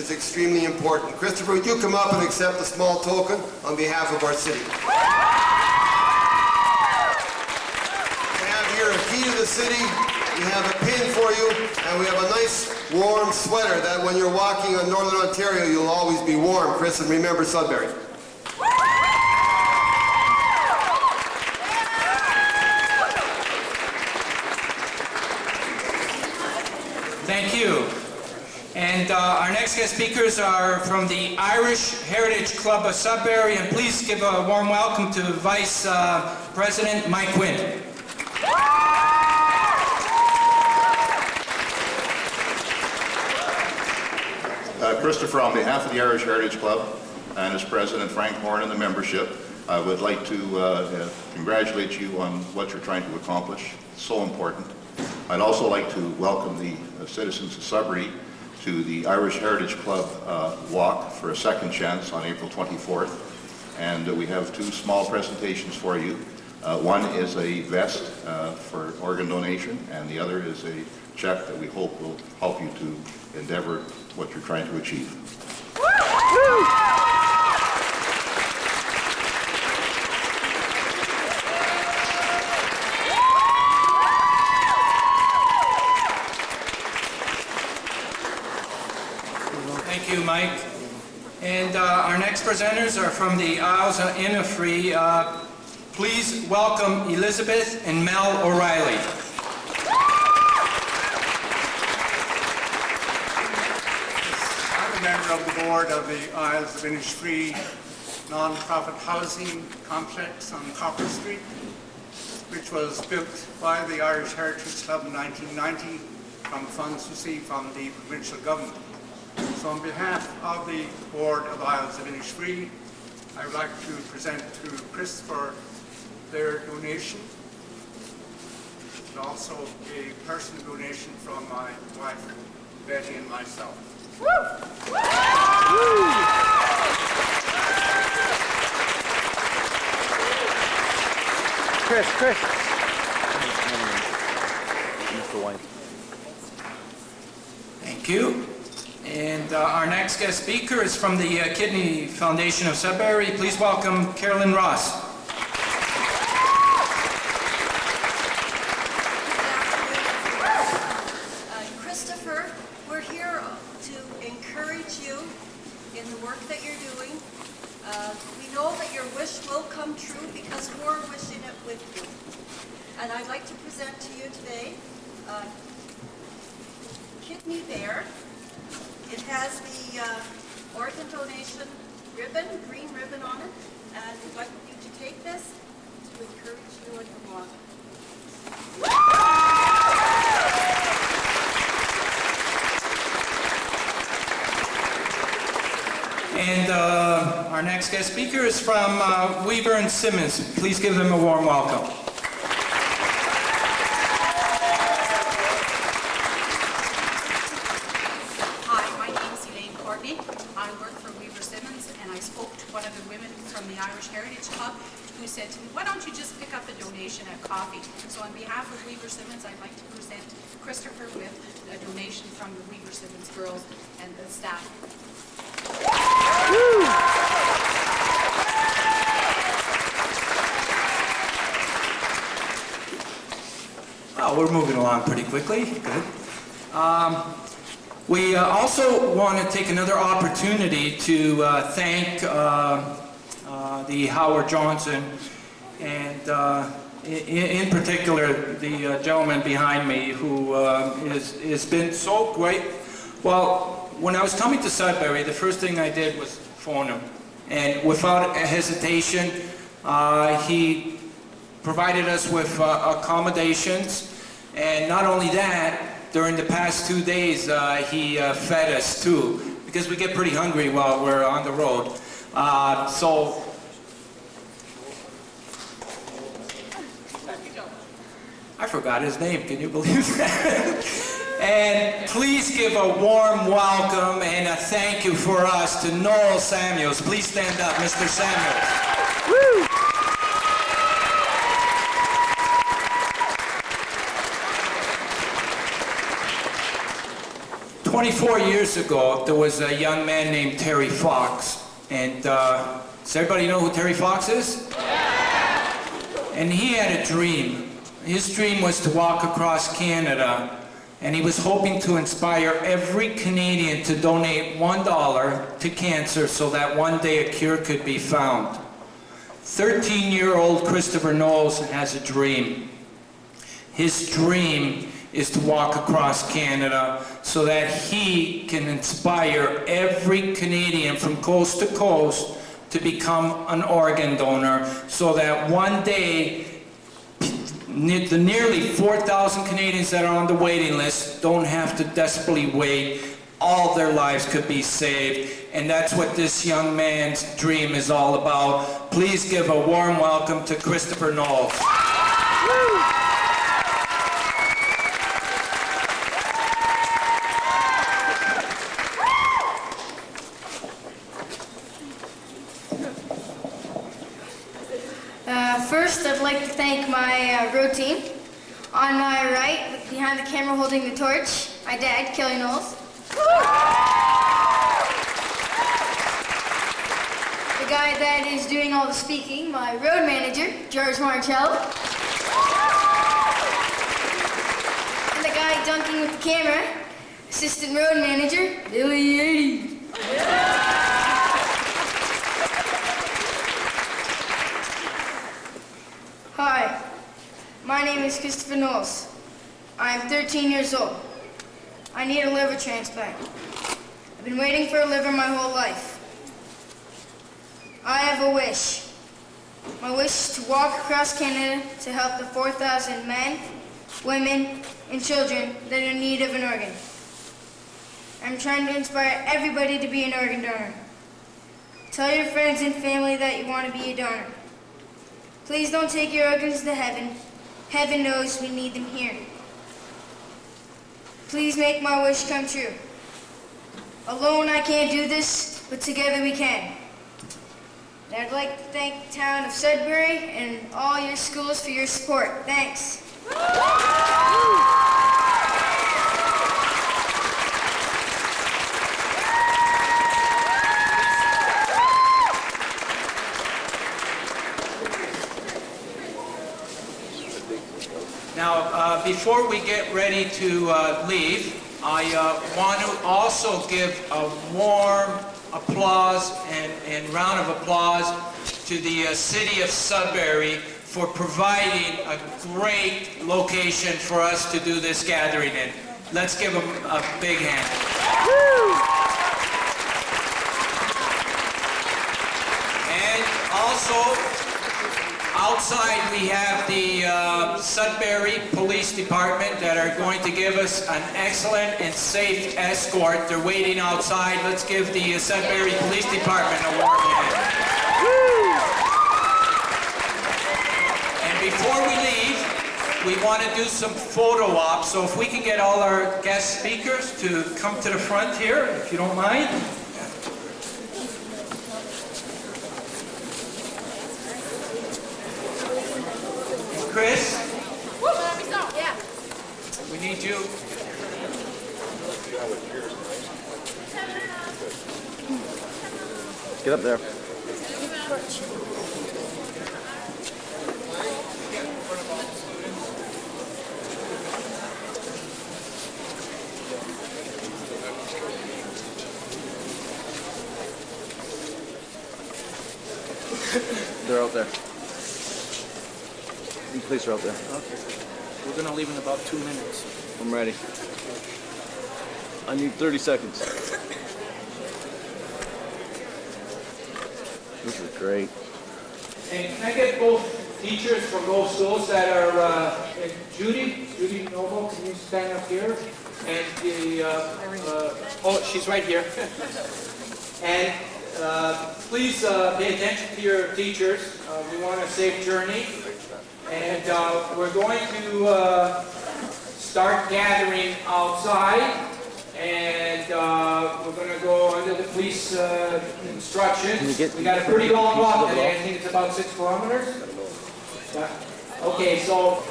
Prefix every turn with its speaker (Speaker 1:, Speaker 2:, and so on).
Speaker 1: is extremely important. Kristopher, would you come up and accept a small token on behalf of our city? We have here a key to the city, we have a pin for you, and we have a nice warm sweater that when you're walking on Northern Ontario, you'll always be warm, Chris, and remember Sudbury.
Speaker 2: Thank you. And our next guest speakers are from the Irish Heritage Club of Sudbury, and please give a warm welcome to Vice President Mike Quinn.
Speaker 3: Kristopher, on behalf of the Irish Heritage Club and as President Frank Horn and the membership, I would like to congratulate you on what you're trying to accomplish. It's so important. I'd also like to welcome the citizens of Sudbury to the Irish Heritage Club walk for a second chance on April 24th. And we have two small presentations for you. One is a vest for organ donation, and the other is a check that we hope will help you to endeavor what you're trying to achieve.
Speaker 2: Thank you, Mike. And our next presenters are from the Isles of Innisfree. Please welcome Elizabeth and Mel O'Reilly.
Speaker 4: I'm a member of the board of the Isles of Innisfree non-profit housing complex on Copper Street, which was built by the Irish Heritage Club in 1990 from funds received from the provincial government. So on behalf of the board of Isles of Innisfree, I would like to present to Chris for their donation, and also a personal donation from my wife, Betty, and myself. Woo! Woo!
Speaker 5: Chris.
Speaker 2: Thank you. And our next guest speaker is from the Kidney Foundation of Sudbury. Please welcome Carolyn Ross.
Speaker 6: Kristopher, we're here to encourage you in the work that you're doing. We know that your wish will come true because we're wishing it with you. And I'd like to present to you today Kidney Bear. It has the organ donation ribbon, green ribbon on it, and we'd like you to take this to encourage you in your walk.
Speaker 2: And our next guest speaker is from Weaver and Simmons. Please give them a warm welcome.
Speaker 7: who said to me, why don't you just pick up a donation at coffee? So on behalf of Weaver Simmons, I'd like to present Kristopher with a donation from the Weaver Simmons girls and the staff.
Speaker 2: Well, we're moving along pretty quickly. Good. We also want to take another opportunity to thank the Howard Johnson and in particular the gentleman behind me who has been so great. Well, when I was coming to Sudbury, the first thing I did was phone him, and without hesitation he provided us with accommodations, and not only that, during the past 2 days he fed us too, because we get pretty hungry while we're on the road. So I forgot his name, can you believe that? And please give a warm welcome and a thank you for us to Noel Samuels. Please stand up, Mr. Samuels. Woo! 24 years ago, there was a young man named Terry Fox. And does everybody know who Terry Fox is? And he had a dream. His dream was to walk across Canada, and he was hoping to inspire every Canadian to donate $1 to cancer so that one day a cure could be found. 13-year-old Kristopher Knowles has a dream. His dream is to walk across Canada so that he can inspire every Canadian from coast to coast to become an organ donor so that one day the nearly 4,000 Canadians that are on the waiting list don't have to desperately wait. All their lives could be saved. And that's what this young man's dream is all about. Please give a warm welcome to Kristopher Knowles.
Speaker 5: First, I'd like to thank my road team. On my right, behind the camera holding the torch, my dad, Kelly Knowles. The guy that is doing all the speaking, my road manager, Marcello. And the guy dunking with the camera, assistant road manager, Biliary Atresia. Hi, my name is Kristopher Knowles. I'm 13 years old. I need a liver transplant. I've been waiting for a liver my whole life. I have a wish. My wish is to walk across Canada to help the 4,000 men, women, and children that are in need of an organ. I'm trying to inspire everybody to be an organ donor. Tell your friends and family that you want to be a donor. Please don't take your organs to heaven. Heaven knows we need them here. Please make my wish come true. Alone I can't do this, but together we can. And I'd like to thank the town of Sudbury and all your schools for your support. Thanks.
Speaker 2: Now, before we get ready to leave, I want to also give a warm applause and round of applause to the city of Sudbury for providing a great location for us to do this gathering in. Let's give them a big hand. And also, outside we have the Sudbury Police Department that are going to give us an excellent and safe escort. They're waiting outside. Let's give the Sudbury Police Department a warm hand. And before we leave, we want to do some photo ops. So if we can get all our guest speakers to come to the front here, if you don't mind. Chris?
Speaker 7: Yeah.
Speaker 2: We need you.
Speaker 8: Get up there. They're out there. The police are out there.
Speaker 2: Okay. We're going to leave in about 2 minutes.
Speaker 8: I'm ready. I need 30 seconds. This is great.
Speaker 2: And can I get both teachers from both schools that are, Judy Noble, can you stand up here? And the, oh, she's right here. And please pay attention to your teachers. We want a safe journey. And we're going to start gathering outside, and we're going to go under the police instructions. We got a pretty long walk today. I think it's about 6 kilometers. Yeah. Okay, so...